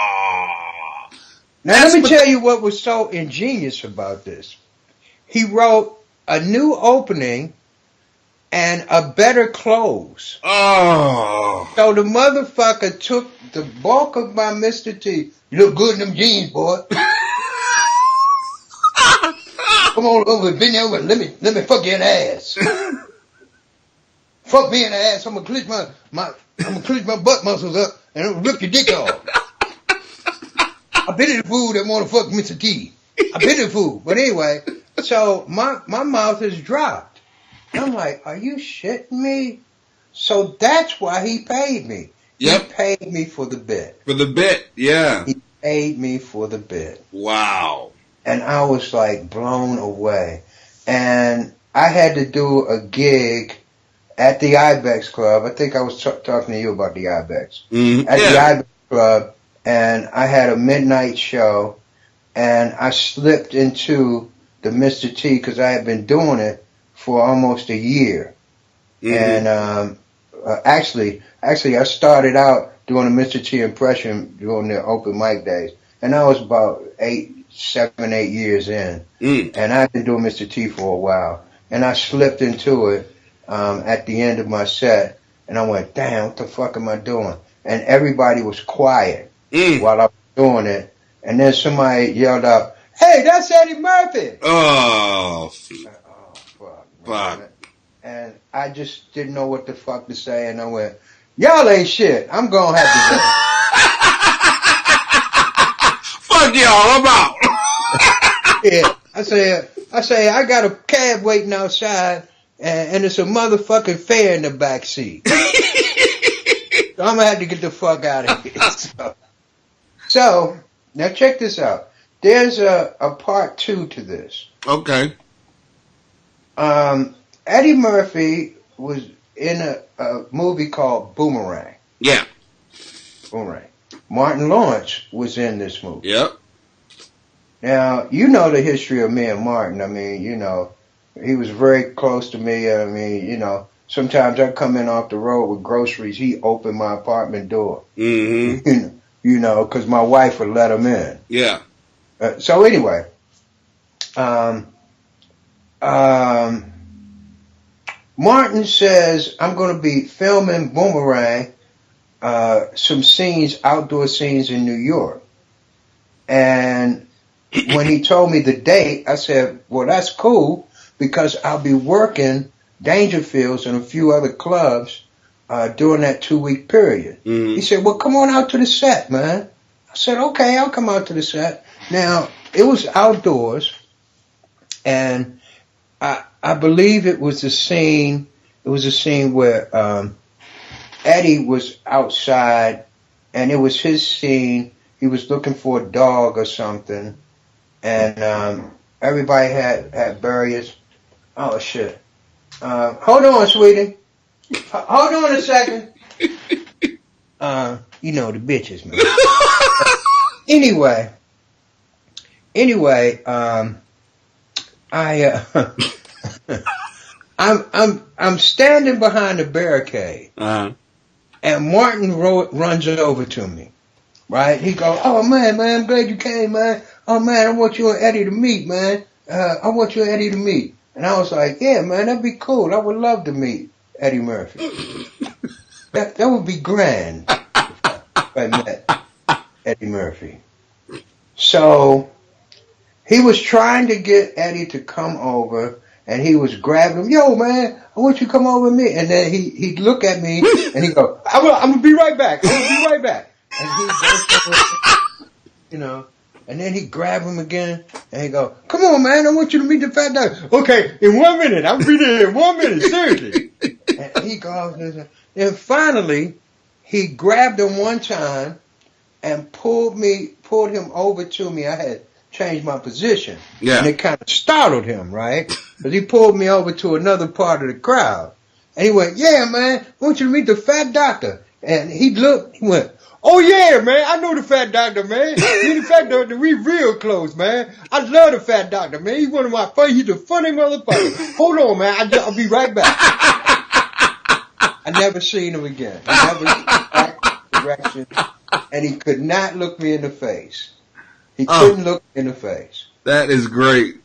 Now let me tell you what was so ingenious about this. He wrote a new opening and a better close. Oh. So the motherfucker took the bulk of my Mr. T. You look good in them jeans, boy. Come on over, bend over, let me fuck you in the ass. Fuck me in the ass. I'm gonna clench my butt muscles up and rip your dick off. I pity the fool that wanna fuck Mr. T. I pity the fool. But anyway, so my mouth is dropped. I'm like, are you shitting me? So that's why he paid me. Yep. He paid me for the bit. For the bit, yeah. He paid me for the bit. Wow. And I was like blown away. And I had to do a gig at the Ibex Club. I think I was talking to you about the Ibex. Mm-hmm. At the Ibex Club and I had a midnight show, and I slipped into the Mr. T because I had been doing it for almost a year. Mm-hmm. And actually, I started out doing a Mr. T impression during the open mic days, and I was about 7, 8 years in, and I've been doing Mr. T for a while, and I slipped into it at the end of my set, and I went, damn, what the fuck am I doing? And everybody was quiet while I was doing it, and then somebody yelled out, hey, that's Eddie Murphy! Oh, Fuck, fuck. man. And I just didn't know what the fuck to say, and I went, y'all ain't shit. I'm gonna have to go. Fuck y'all, I'm out. Yeah, I say, I got a cab waiting outside, and it's a motherfucking fair in the back seat. So I'm gonna have to get the fuck out of here. So now check this out. There's a part 2 to this. Okay. Eddie Murphy was in a movie called Boomerang. Yeah. Boomerang. Martin Lawrence was in this movie. Yep. Now, you know the history of me and Martin. I mean, you know, he was very close to me. I mean, you know, sometimes I come in off the road with groceries. He opened my apartment door. Mm-hmm. You know, because my wife would let him in. Yeah. So anyway, Martin says, I'm going to be filming Boomerang, some scenes, outdoor scenes in New York. And when he told me the date, I said, well, that's cool because I'll be working Dangerfields and a few other clubs during that 2-week period. Mm-hmm. He said, well, come on out to the set, man. I said, okay, I'll come out to the set. Now, it was outdoors, and I believe it was a scene where Eddie was outside, and it was his scene. He was looking for a dog or something, and everybody had barriers. Oh, shit. Hold on, sweetie. Hold on a second. You know, the bitches, man. Anyway, I'm standing behind the barricade, and Martin runs over to me, right? He goes, oh man, I'm glad you came, man. Oh man, I want you and Eddie to meet, man. I want you and Eddie to meet. And I was like, yeah, man, that'd be cool. I would love to meet Eddie Murphy. That would be grand if I met Eddie Murphy. So he was trying to get Eddie to come over, and he was grabbing him. Yo, man, I want you to come over with me. And then he'd look at me, and he'd go, I'm going to be right back. I'm going to be right back. And he goes over, you know, and then he'd grab him again, and he'd go, come on, man, I want you to meet the fat dog. Okay, in 1 minute. I'll be there in 1 minute, seriously. And he goes, and finally, he grabbed him one time and pulled him over to me. I had changed my position. Yeah. And it kind of startled him, right? Because he pulled me over to another part of the crowd. And he went, yeah, man, I want you to meet the fat doctor. And he looked, he went, oh yeah, man, I know the fat doctor, man. Me and the fat doctor, we real close, man. I love the fat doctor, man. He's one of my funny, he's a funny motherfucker. Hold on, man, I'll be right back. I never seen him again. I never seen him back direction. And he could not look me in the face. He couldn't look me in the face. That is great.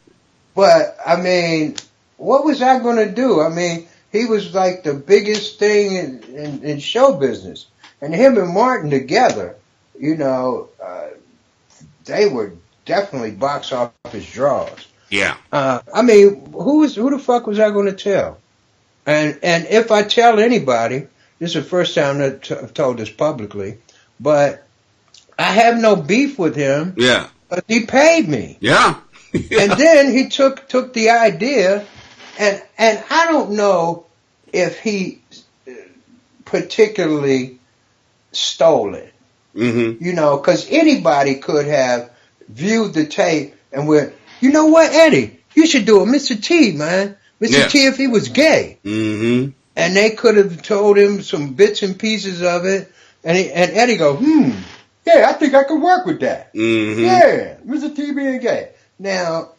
But, I mean, what was I going to do? I mean, he was like the biggest thing in show business. And him and Martin together, you know, they were definitely box office draws. Yeah. I mean, who the fuck was I going to tell? And if I tell anybody, this is the first time that I've told this publicly, but I have no beef with him. Yeah. But he paid me. Yeah. And then he took the idea, and I don't know if he particularly stole it. Mm-hmm. You know, because anybody could have viewed the tape and went, you know what, Eddie, you should do a Mr. T, man. Mr. T if he was gay. Mm-hmm. And they could have told him some bits and pieces of it, and Eddie go, Yeah, I think I could work with that. Mm-hmm. Yeah, Mr. T being gay. Now,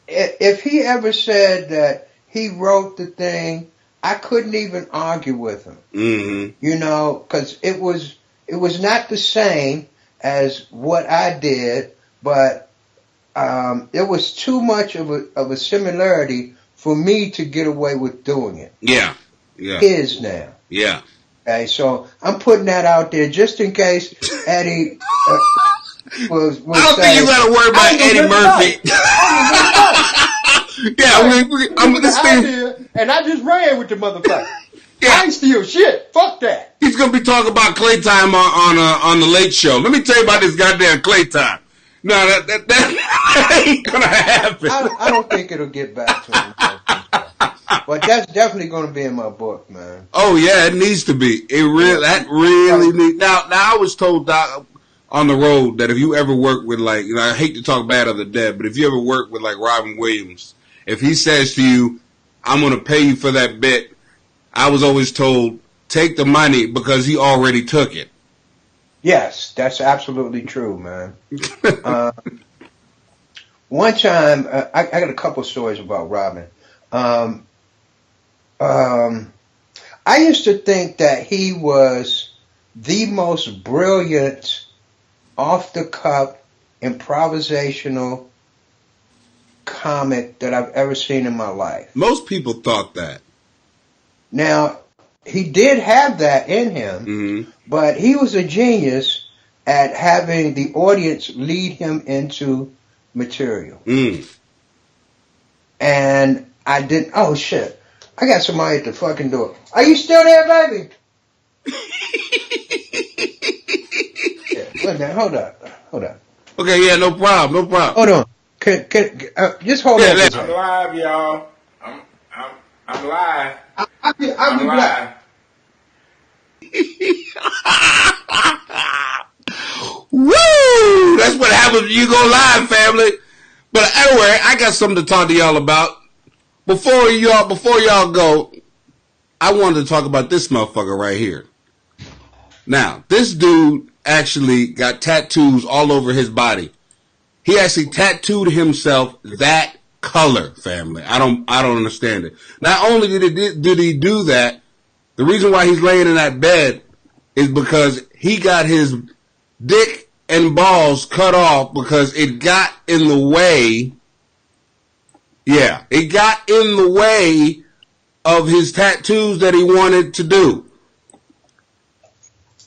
if he ever said that he wrote the thing, I couldn't even argue with him. Mm-hmm. You know, because it was not the same as what I did, but it was too much of a similarity for me to get away with doing it. Yeah. Yeah. His now. Yeah. Okay, so I'm putting that out there just in case Eddie was I don't think you got to worry about Eddie Murphy. Yeah, I'm this thing, and I just ran with the motherfucker. Yeah. I ain't steal shit. Fuck that. He's gonna be talking about Clay Time on the Late Show. Let me tell you about this goddamn Clay Time. No, that ain't gonna happen. I don't think it'll get back to him. But that's definitely gonna be in my book, man. Oh yeah, it needs to be. That really needs. Now I was told on the road that if you ever work with I hate to talk bad of the dead, but if you ever work with Robin Williams, if he says to you, "I'm gonna pay you for that bit," I was always told, take the money because he already took it. Yes, that's absolutely true, man. One time, I got a couple stories about Robin. I used to think that he was the most brilliant, off-the-cuff, improvisational comic that I've ever seen in my life. Most people thought that. Now, he did have that in him, but he was a genius at having the audience lead him into material. And I didn't, oh shit, I got somebody at the fucking door. Are you still there, baby? Yeah, wait a minute, hold up. Okay, yeah, no problem. Hold on. Just hold on. I'm live, y'all. I'm live. I'll be live. Woo! That's what happens when you go live, family. But anyway, I got something to talk to y'all about. Before y'all go, I wanted to talk about this motherfucker right here. Now, this dude actually got tattoos all over his body. He actually tattooed himself that color, family. I don't understand it. Not only did he do that, the reason why he's laying in that bed is because he got his dick and balls cut off because it got in the way. Yeah, it got in the way of his tattoos that he wanted to do.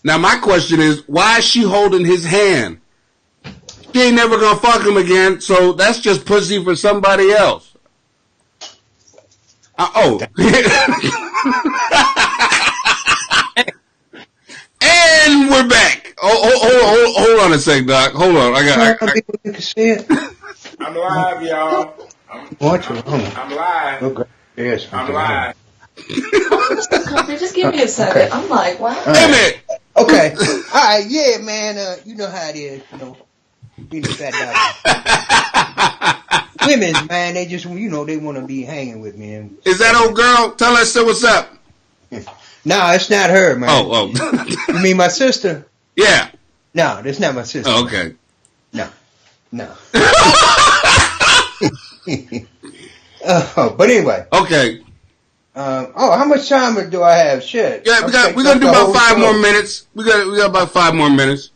Now my question is, why is she holding his hand? She ain't never gonna fuck him again, so that's just pussy for somebody else. And we're back. Hold on a sec, Doc. Hold on. I can see it. I'm live, y'all. I'm live. Okay. Yes. I'm live. Just give me a second. Okay. I'm like, wow. Hey, man. Okay. All right. Yeah, man. You know how it is. Being a fat dog. Women, man, they just, they want to be hanging with me. And is that old girl? Tell her so what's up. No, it's not her, man. Oh. You mean my sister? Yeah. No, that's not my sister. Oh, okay. No. But anyway. Okay. How much time do I have? Shit. Yeah, we're gonna do about 5 more minutes. We got about 5 more minutes.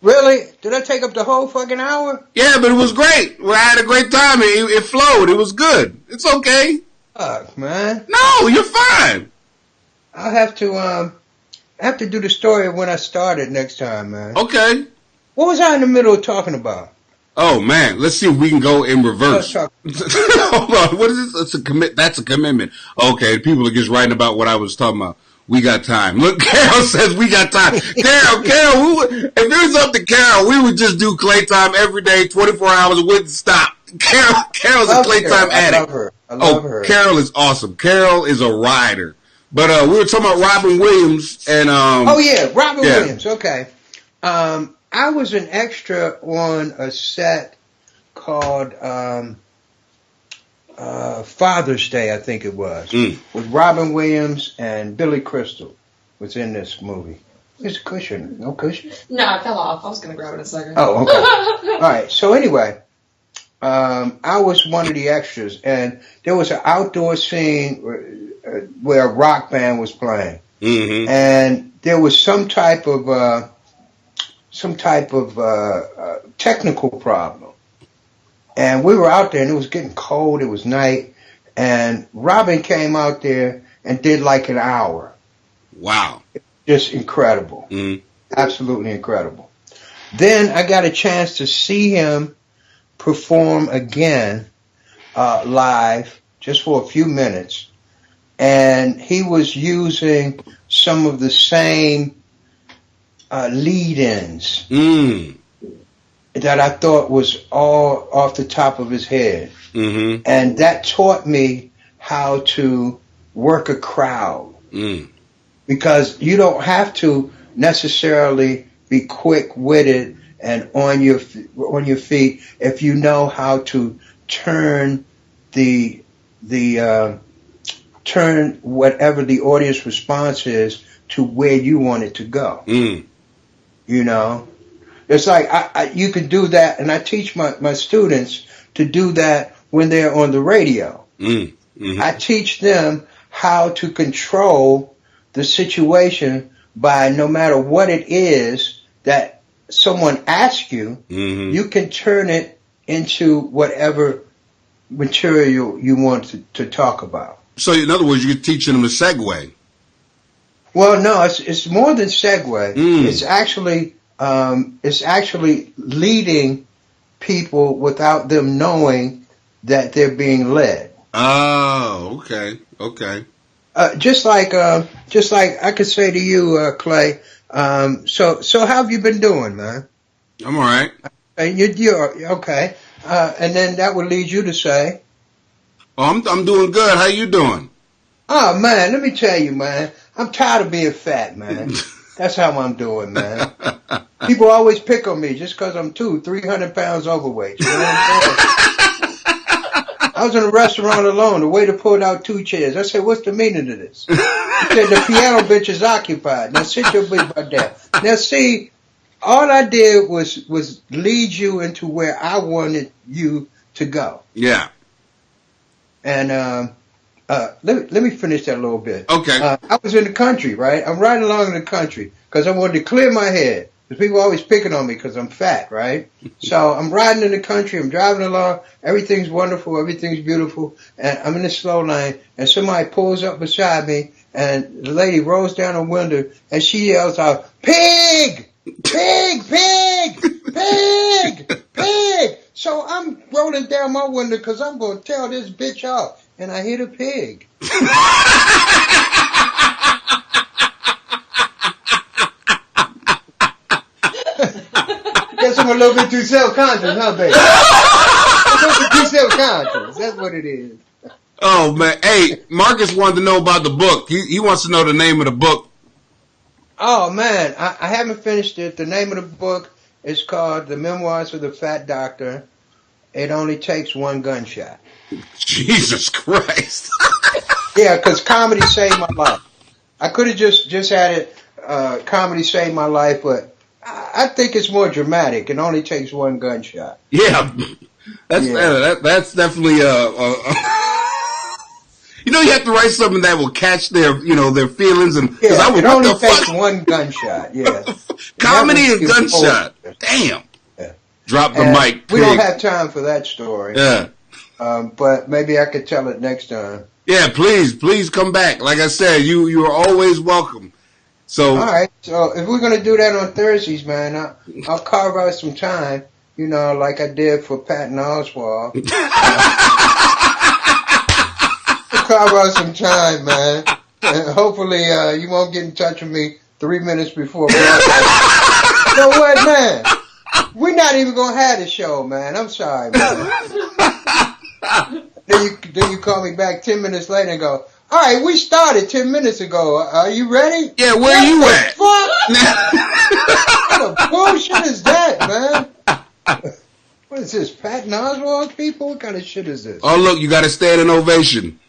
Really? Did I take up the whole fucking hour? Yeah, but it was great. I had a great time. It flowed. It was good. It's okay. Fuck, man. No, you're fine. I'll have to do the story when I started next time, man. Okay. What was I in the middle of talking about? Oh man, let's see if we can go in reverse. Hold on, what is this? That's a commitment. Okay, people are just writing about what I was talking about. We got time. Look, Carol says we got time. Carol, if it was up to Carol, we would just do Clay Time every day, 24 hours, and wouldn't stop. Carol's a Clay Time addict. I love her. Carol is awesome. Carol is a rider. But we were talking about Robin Williams and Robin Williams. Okay. I was an extra on a set called Father's Day, I think it was, with Robin Williams and Billy Crystal was in this movie. Where's the cushion? No cushion? No, it fell off. I was going to grab it in a second. Oh, okay. All right. So anyway, I was one of the extras, and there was an outdoor scene where a rock band was playing, and there was some type of technical problem, and we were out there, and it was getting cold. It was night, and Robin came out there and did like an hour. Wow. Just incredible. Absolutely incredible. Then I got a chance to see him perform again live just for a few minutes. And he was using some of the same lead-ins that I thought was all off the top of his head. And that taught me how to work a crowd. Because you don't have to necessarily be quick-witted and on your feet if you know how to turn turn whatever the audience response is to where you want it to go. You know, it's like you can do that, and I teach my students to do that when they're on the radio. I teach them how to control the situation by, no matter what it is that someone asks you, you can turn it into whatever material you want to talk about. So, in other words, you're teaching them to segue. Well, no, it's more than segue. It's actually leading people without them knowing that they're being led. Oh, okay. Just like I could say to you, Clay. So how have you been doing, man? I'm all right. You're okay. And then that would lead you to say, "Oh, I'm doing good. How you doing?" Oh man, let me tell you, man. I'm tired of being fat, man. That's how I'm doing, man. People always pick on me just because I'm 300 pounds overweight. You know what I'm saying? I was in a restaurant alone. The waiter pulled out 2 chairs. I said, "What's the meaning of this?" He said, "The piano bench is occupied. Now sit your butt by that." Now see, all I did was lead you into where I wanted you to go. Yeah. And let me finish that a little bit. Okay. I was in the country, right? I'm riding along in the country because I wanted to clear my head. Because people are always picking on me because I'm fat, right? So I'm riding in the country. I'm driving along. Everything's wonderful. Everything's beautiful. And I'm in the slow lane. And somebody pulls up beside me. And the lady rolls down her window. And she yells out, "Pig! Pig! Pig! Pig! Pig!" So I'm rolling down my window because I'm going to tell this bitch off. And I hit a pig. Guess I'm a little bit too self-conscious, huh, baby? I'm a little bit too self-conscious. That's what it is. Oh, man. Hey, Marcus wanted to know about the book. He wants to know the name of the book. Oh, man. I haven't finished it. The name of the book is called The Memoirs of the Fat Doctor. It only takes one gunshot. Jesus Christ. Yeah, because comedy saved my life. I could have just had it, comedy saved my life, but I think it's more dramatic. It only takes one gunshot. Yeah. That's definitely you know, you have to write something that will catch their feelings, and yeah, it only takes one gunshot. Yeah, comedy and gunshot. Damn. Yeah. Drop the mic. We don't have time for that story. Yeah. But maybe I could tell it next time. Yeah, please come back. Like I said, you are always welcome. So all right. So if we're gonna do that on Thursdays, man, I'll carve out some time. You know, like I did for Patton Oswalt. Carve out some time, man. And hopefully you won't get in touch with me 3 minutes before broadcast. You know what, man? We're not even gonna have the show, man. I'm sorry, man. Then you call me back 10 minutes later and go, "All right, we started 10 minutes ago. Are you ready?" Yeah, where are you at? What the bullshit is that, man? What is this, Patton Oswalt people? What kind of shit is this? Oh, look, you got a standing ovation.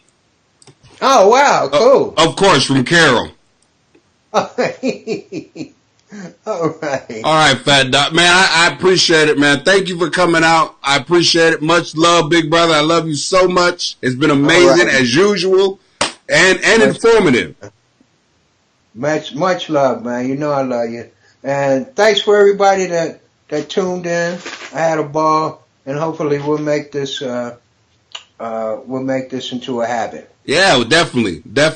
Oh, wow, cool. Of course, from Carol. All right. All right, Fat Doc. Man, I appreciate it, man. Thank you for coming out. I appreciate it. Much love, big brother. I love you so much. It's been amazing as usual and informative. Much love, man. You know I love you. And thanks for everybody that tuned in. I had a ball, and hopefully we'll make this into a habit. Yeah, definitely. Yeah.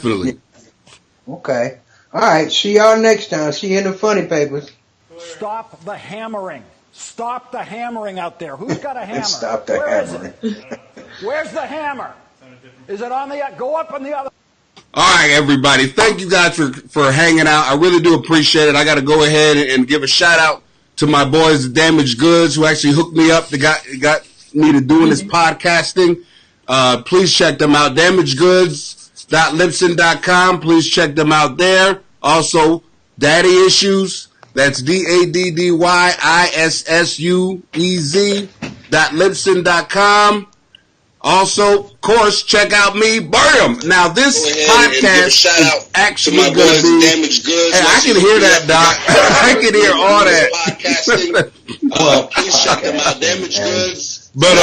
Okay. All right. See y'all next time. See you in the funny papers. Stop the hammering. Stop the hammering out there. Who's got a hammer? Stop the hammering. Where's the hammer? Is it on the... Go up on the other... All right, everybody. Thank you guys for hanging out. I really do appreciate it. I got to go ahead and give a shout out to my boys, Damaged Goods, who actually hooked me up. They got me to doing this podcasting. Please check them out. DamageGoods.Libsyn.com. Please check them out there. Also, Daddy Issues. That's DADDYISSUEZ.Libsyn.com. Also, of course, check out me, Burnham. Now, this podcast is actually going to be... Damaged Goods. Hey, I can hear that, Doc. I can hear all that. Please check them out, Damaged Goods. But,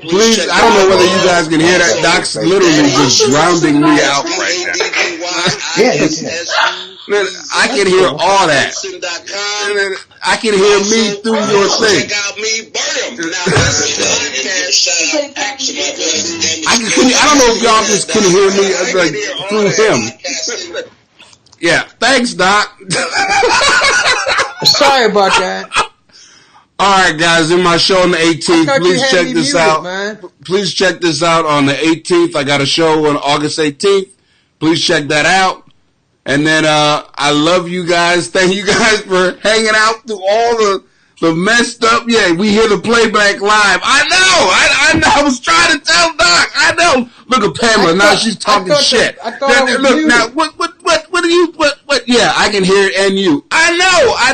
please, I don't know whether you guys can hear that. Doc's literally just drowning me out right now. I can hear all that. I can hear me through your thing. I don't know if y'all just can hear me like through him. Yeah, thanks, Doc. Sorry about that. All right, guys, in my show on the 18th, please check this out. Man. Please check this out on the 18th. I got a show on August 18th. Please check that out. And then I love you guys. Thank you guys for hanging out through all the messed up. Yeah, we hear the playback live. I know. I was trying to tell Doc. I know. Look at Pamela. Now she's talking shit. Look now. What are you? What? Yeah, I can hear it and you. I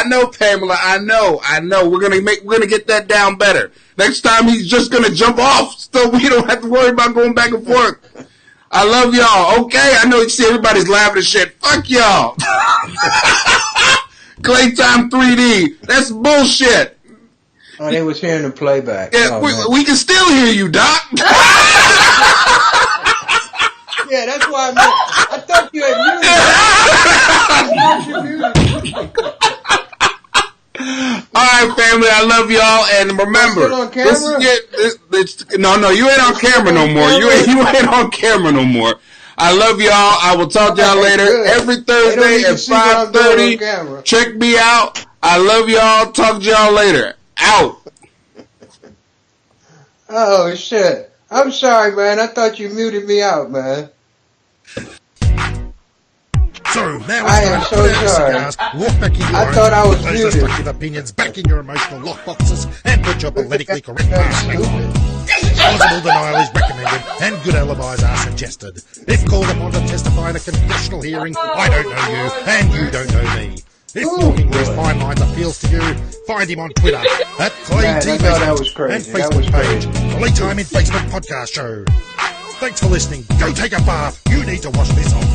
know, Pamela. I know. We're gonna get that down better. Next time he's just gonna jump off, so we don't have to worry about going back and forth. I love y'all. Okay, I know you see everybody's laughing at shit. Fuck y'all. Claytime 3D. That's bullshit. Oh, they was hearing the playback. Yeah, we can still hear you, Doc. Yeah, that's why I thought you had muted. All right, family, I love y'all, and remember, no, you ain't on camera no more. You ain't on camera no more. I love y'all. I will talk to y'all later. Good. Every Thursday at 5:30. Check me out. I love y'all. Talk to y'all later. Out. Oh shit! I'm sorry, man. I thought you muted me out, man. So now I am so sorry. Walk back in your I thought I was those muted. destructive opinions back in your emotional lockboxes and put your politically correct mask back on. Plausible denial is recommended and good alibis are suggested. If called upon to testify in a congressional hearing, I don't know you and you don't know me. If walking these fine lines appeals to you, find him on Twitter at Clay T Basement and Facebook page Playtime in Basement Podcast Show. Thanks for listening. Go take a bath. You need to wash this off.